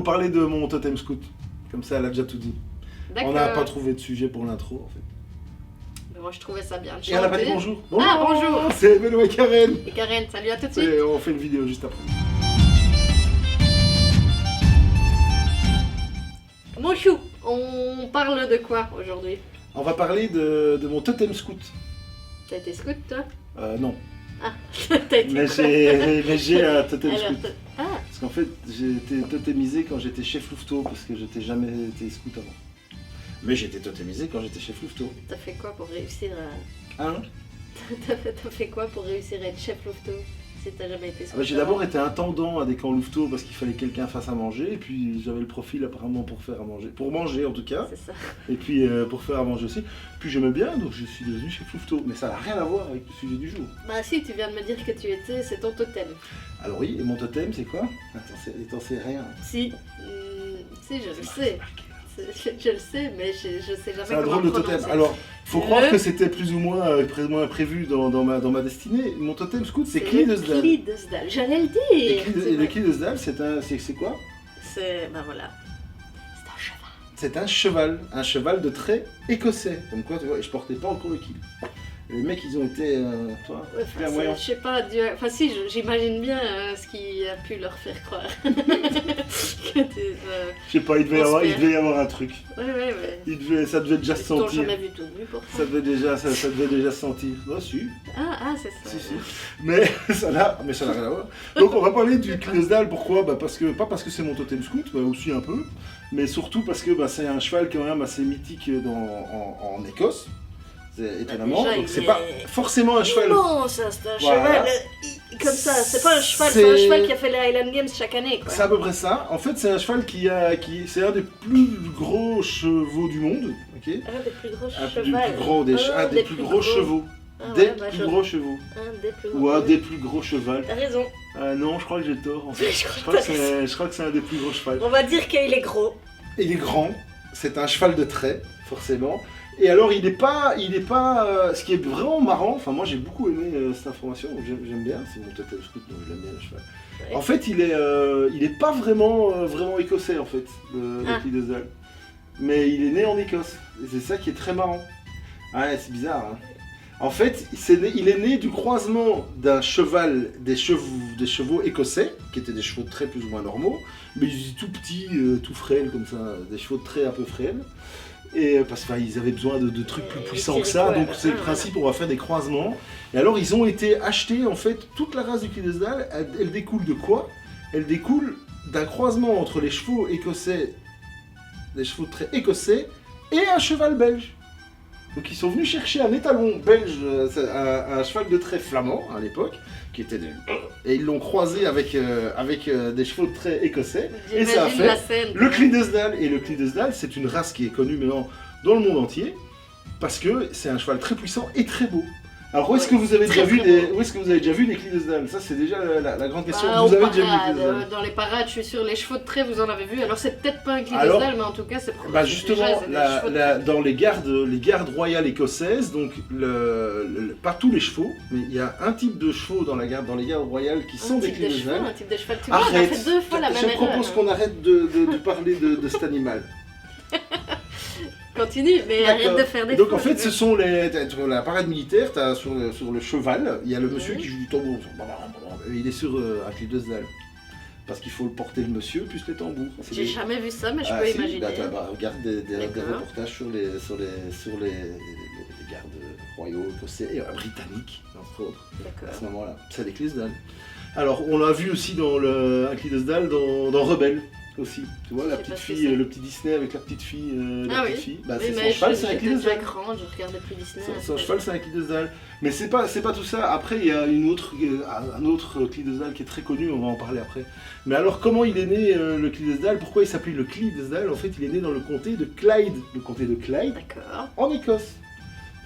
Faut parler de mon totem scout. Comme ça, elle a déjà tout dit. D'accord. On n'a pas trouvé de sujet pour l'intro, en fait. Mais moi, je trouvais ça bien de Et on n'a pas dit chanter. bonjour. Ah, bonjour. C'est Benoît et Karen. Et Karen, salut à tout de suite. Et on fait une vidéo juste après. Mon chou, on parle de quoi aujourd'hui? On va parler de mon totem scout. T'as été scout, toi? Non. Ah, t'as été Mais quoi? j'ai un totem Alors, scout. Ah, Parce qu'en fait, j'ai été totémisé quand j'étais chef louveteau, parce que j'étais jamais été scout avant. Mais j'ai été totémisé quand j'étais chef louveteau. t'as fait quoi pour réussir à... Hein? T'as fait quoi pour réussir à être chef louveteau si t'as jamais été scout? J'ai d'abord été intendant à des camps louveteaux parce qu'il fallait que quelqu'un fasse à manger, et puis j'avais le profil apparemment pour faire à manger. Pour manger en tout cas, C'est ça. et puis pour faire à manger aussi. Puis j'aimais bien, donc je suis devenu chef louveteau. Mais ça n'a rien à voir avec le sujet du jour. Bah si, tu viens de me dire que tu étais, c'est ton totem. Alors oui, et mon totem c'est quoi? Attends, c'est rien. Si, si, je le sais. Je le sais, mais je sais jamais C'est un comment drôle de le totem. prononcer. Alors, faut Le- croire que c'était plus ou moins prévu dans ma destinée. Mon totem scout, c'est Clydesdale. Clydesdale, j'allais le Et dire. le Clydesdale, c'est quoi? C'est, bah voilà. C'est un cheval. C'est un cheval de trait écossais. Comme quoi, tu vois, et je portais pas encore le kill. Les mecs, ils ont été, toi, Ouais, bien enfin, voyants. je sais pas, enfin si, j'imagine bien ce qui a pu leur faire croire. Je sais pas, il devait y avoir un truc. Ouais. Ça devait déjà se Ils t'ont sentir. jamais vu tout nu pour Ça ça. devait déjà se sentir. Oh, si. C'est ça. Si. Mais ça n'a rien à voir. Donc on va parler du Clydesdale. Pourquoi? Pas parce que c'est mon totem scout, aussi un peu, mais surtout parce que c'est un cheval quand même assez mythique en Écosse. C'est étonnamment. déjà, Donc il c'est est pas forcément un cheval. Non, ça c'est un Voilà. cheval comme ça. C'est pas un cheval, C'est- c'est un cheval qui a fait les Highland Games chaque année, quoi. C'est à peu près ça. En fait, c'est un cheval c'est un des plus gros chevaux du monde. Ok. Un des plus gros Un chevaux. des plus gros chevaux. Ah Des ouais, bah, plus gros chevaux. Un des plus gros. Ou un des plus gros chevals. T'as raison. Non, je crois que j'ai tort en fait. Je crois que Je crois que c'est un des plus gros chevals. On va dire qu'il est gros. Il est grand, c'est un cheval de trait, forcément. Et alors, il est pas, ce qui est vraiment marrant, enfin moi j'ai beaucoup aimé cette information, donc j'aime bien, c'est mon totem scout, donc j'aime bien le cheval. Ouais. En fait, il est pas vraiment écossais en fait, le Clydesdale. Mais il est né en Écosse, et c'est ça qui est très marrant. Ouais, c'est bizarre, hein. En fait, il est né du croisement d'un cheval, des chevaux écossais, qui étaient des chevaux de trait plus ou moins normaux, mais ils étaient tout petits, tout frêles comme ça, des chevaux de trait un peu frêles. Et parce qu'ils avaient besoin de trucs plus puissants que ça, donc c'est le principe, on va faire des croisements. Et alors ils ont été achetés, en fait, toute la race du Clydesdale, elle découle de quoi? Elle découle d'un croisement entre les chevaux écossais, des chevaux de trait écossais, et un cheval belge. Donc ils sont venus chercher un étalon belge, un cheval de trait flamand à l'époque, qui était et ils l'ont croisé avec des chevaux de trait écossais, et ça a J'imagine la fait scène. le Clydesdale. Et le Clydesdale, c'est une race qui est connue maintenant dans le monde entier, parce que c'est un cheval très puissant et très beau. Alors où est-ce que vous avez déjà vu des Clydesdales? Ça c'est déjà la grande question. Vous avez déjà vu des Clydesdales? Dans les parades, je suis sûre, les chevaux de trait, vous en avez vu. Alors c'est peut-être pas un Clydesdale, mais en tout cas c'est Bah c'est justement, déjà, c'est des chevaux de trait. dans les gardes royales écossaises, donc pas tous les chevaux, mais il y a un type de chevaux dans les gardes royales qui sont des Clydesdales. Un type de cheval. Tu vois, on a Arrête. fait deux fois la même Je erreur. propose qu'on arrête de parler de cet animal. Continue, mais arrête D'accord. de faire des Donc fois, en fait, je ce veux. sont sur la parade militaire, t'as sur le cheval, il y a le monsieur qui joue du tambour. Il est sur un Clydesdale. Parce qu'il faut le porter le monsieur plus les tambours. C'est J'ai des- jamais vu ça, mais je Ah, peux si, imaginer. regarde des D'accord. reportages sur les gardes royaux écossais et britanniques, entre autres, à D'accord. ce moment-là. C'est des Clydesdales. Alors, on l'a vu aussi dans un Clydesdale dans Rebelle aussi. Tu vois, la Je sais petite pas ce que fille, c'est. le petit Disney avec la petite fille. Ah oui. Bah, Oui, c'est son mais cheval, c'est un j'étais déjà Clydesdale. grande, je regardais plus Disney. Son cheval, c'est un Clydesdale. Mais c'est pas tout ça. Après, il y a un autre Clydesdale qui est très connu, on va en parler après. Mais alors, comment il est né, le Clydesdale? Pourquoi il s'appelle le Clydesdale? En fait, il est né dans le comté de Clyde. Le comté de Clyde, D'accord. en Écosse.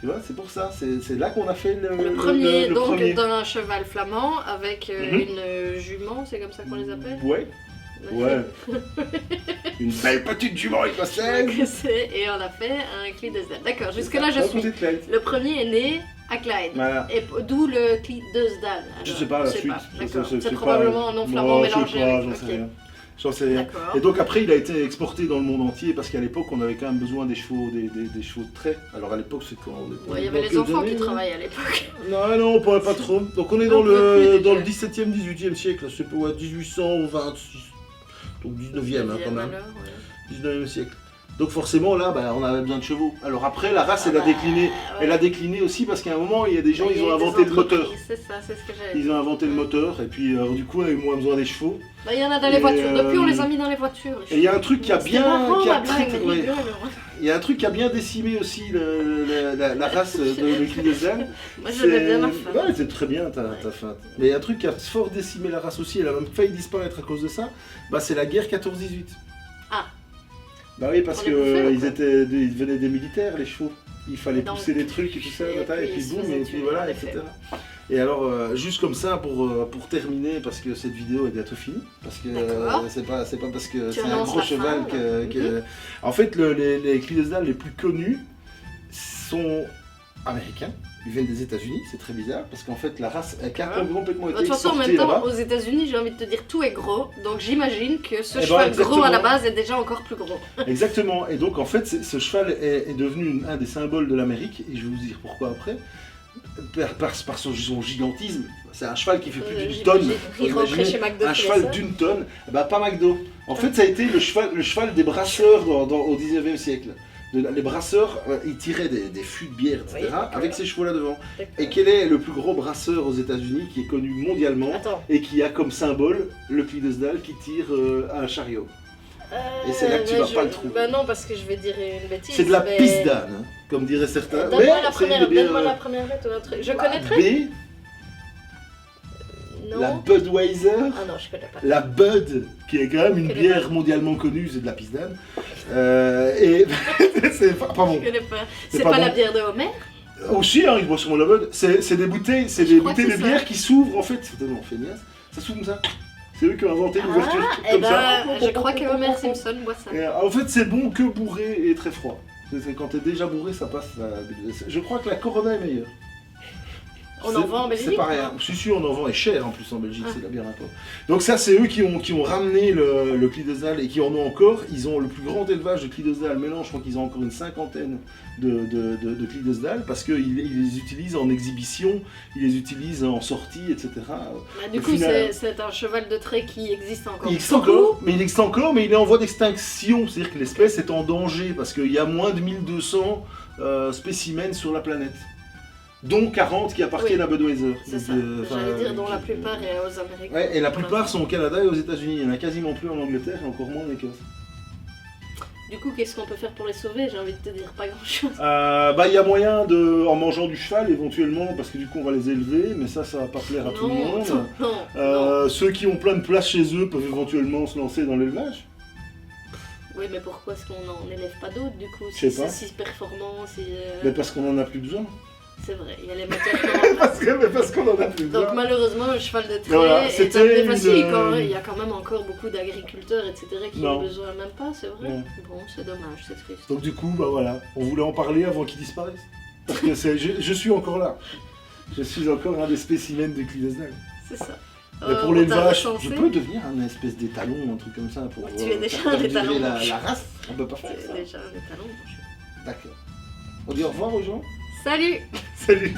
Tu vois, c'est pour ça. C'est là qu'on a fait Le premier, le donc premier. d'un cheval flamand avec Mhm. une jument, c'est comme ça qu'on les appelle? Ouais. Ouais. Une belle petite jument écossaise. Et on a fait un Clydesdale. D'accord, jusque-là je Dans le suis. comté de Clyde. Le premier est né à Clyde. Voilà. Et d'où le Clydesdale? Je sais pas la suite. D'accord. C'est C'est pas- probablement un nom flamand Non, je sais mélangé pas, avec. j'en sais Ok. rien. J'en sais rien. D'accord. Et donc après, il a été exporté dans le monde entier parce qu'à l'époque, on avait quand même besoin des chevaux, des chevaux de trait. Alors à l'époque, c'est quand Ouais, il y avait les enfants qui travaillaient à l'époque. Non, pas trop. Donc on est dans le 17e, 18e siècle, je sais pas, ouais, 1826. Donc 19e hein, quand même. Alors, ouais. 19e siècle. Donc forcément là, bah, on avait besoin de chevaux. Alors après, la race, elle a bah, décliné. ouais. Elle a décliné aussi parce qu'à un moment, il y a des gens, Il y ils a ont eu des inventé le moteur. entreprises, C'est ça, c'est ce que j'avais Ils ont inventé le moteur et puis du coup, on a eu moins besoin des chevaux. Bah, il y en a dans les voitures. Depuis, on les a mis dans les voitures. Et il y a un truc qui a C'était bien, marrant, qui a la blague, très- mais ouais. rigole, ouais. Il y a un truc qui a bien décimé aussi la race de l'équidésal. Moi, j'aimais bien ma femme. Ouais, c'est très bien ta feinte. Mais il y a un truc qui a fort décimé la race aussi, elle a même failli disparaître à cause de ça. Bah, c'est la guerre 14-18. Ah. Bah oui, parce On les bouffait, qu'ils ils venaient des militaires, les chevaux. Il fallait Donc, pousser les trucs et tout ça, et et puis puis ils se boum, faisaient et puis tuer, voilà, en effet. etc. Et alors, juste comme ça, pour terminer, parce que cette vidéo est bientôt finie, parce que D'accord. c'est pas parce que Tu c'est un annonces gros la cheval fin, que... là. En fait, les Clydesdales les plus connus sont américains. Ils viennent des États-Unis, c'est très bizarre, parce qu'en fait, la race a complètement De été toute façon, en exportée même temps, là-bas. aux États-Unis, j'ai envie de te dire, tout est gros. Donc j'imagine que ce Eh ben, cheval gros à la exactement. base est déjà encore plus gros. Exactement, et donc en fait ce cheval est devenu un des symboles de l'Amérique, et je vais vous dire pourquoi après, par son gigantisme. C'est un cheval qui fait plus d'une tonne. Il Faut rentrait imaginer chez McDo. un tous les cheval soirs. d'une tonne, bah pas McDo. En fait ça a été le cheval des brasseurs au 19e siècle. Les brasseurs, ils tiraient des fûts de bière, etc. Oui, d'accord. avec ces chevaux là devant. D'accord. Et quel est le plus gros brasseur aux États-Unis qui est connu mondialement Attends. et qui a comme symbole le Clydesdale qui tire un chariot? Et c'est là que tu vas pas le trouver. Bah non, parce que je vais dire une bêtise. C'est de la mais- pisse d'âne, hein, comme diraient certains. Donne-moi la c'est première, une bière, donne-moi la première lettre ou un truc. Je bah, connaîtrais B, Non. la Budweiser, Ah non, je connais pas. la Bud, qui est quand même une Je connais bière mondialement connue, c'est de la pisse d'âne. Et c'est pas bon. Je connais pas. C'est C'est pas pas la bon. bière de Homer? Aussi, hein, ils boivent sûrement la Bud. C'est des bouteilles, c'est Je des crois bouteilles que de c'est bière ça. qui s'ouvrent en fait. C'est tellement feignasse. Ça s'ouvre comme ça. C'est eux qui ont inventé l'ouverture Ah, et comme ben, ça. je crois que Homer Simpson boit ça. Et, en fait, c'est bon que bourré et très froid. Quand t'es déjà bourré, ça passe. Je crois que la Corona est meilleure. On en vend en Belgique? C'est pas rien. Si, on en vend, et cher en plus en Belgique, c'est de la bière import. Donc ça, c'est eux qui ont ramené le Clydesdale et qui en ont encore. Ils ont le plus grand élevage de Clydesdale. Maintenant, je crois qu'ils ont encore une cinquantaine de Clydesdale parce qu'ils les utilisent en exhibition, ils les utilisent en sortie, etc. Bah, du Au coup, final- c'est un cheval de trait qui existe encore. Il existe encore, mais il est en voie d'extinction, c'est-à-dire que l'espèce est en danger parce qu'il y a moins de 1200 spécimens sur la planète, dont 40 qui appartiennent à Budweiser. C'est ça. Donc, J'allais dire dont la plupart est aux Américains. Ouais, et la plupart sont au Canada et aux États-Unis. Il n'y en a quasiment plus en Angleterre et encore moins en Écosse. Du coup, qu'est-ce qu'on peut faire pour les sauver? J'ai envie de te dire pas grand-chose. Bah, il y a moyen en mangeant du cheval éventuellement, parce que du coup on va les élever, mais ça va pas plaire à tout le monde. Non. Ceux qui ont plein de place chez eux peuvent éventuellement se lancer dans l'élevage. Oui, mais pourquoi est-ce qu'on n'en élève pas d'autres du coup? Je sais Si pas. c'est si performant, si. Mais parce qu'on en a plus besoin. C'est vrai, il y a les moteurs qui en parce qu'on en a plus besoin. Donc malheureusement, le cheval de trait Voilà, est c'était un peu une- facile quand même. Il y a quand même encore beaucoup d'agriculteurs, etc. qui Non. ont besoin, même pas, c'est vrai. Non. Bon, c'est dommage, c'est triste. Donc du coup, bah voilà, on voulait en parler avant qu'ils disparaissent. Parce que je suis encore là. Je suis encore un des spécimens de Clydesdale. C'est ça. Mais pour on t'a l'élevage, je recensé. peux devenir un espèce d'étalon, un truc comme ça, pour Tu es déjà faire un perdurer étalon. la race. On peut pas faire C'est ça. déjà un étalon. D'accord. On dit au revoir aux gens. Salut! Salut.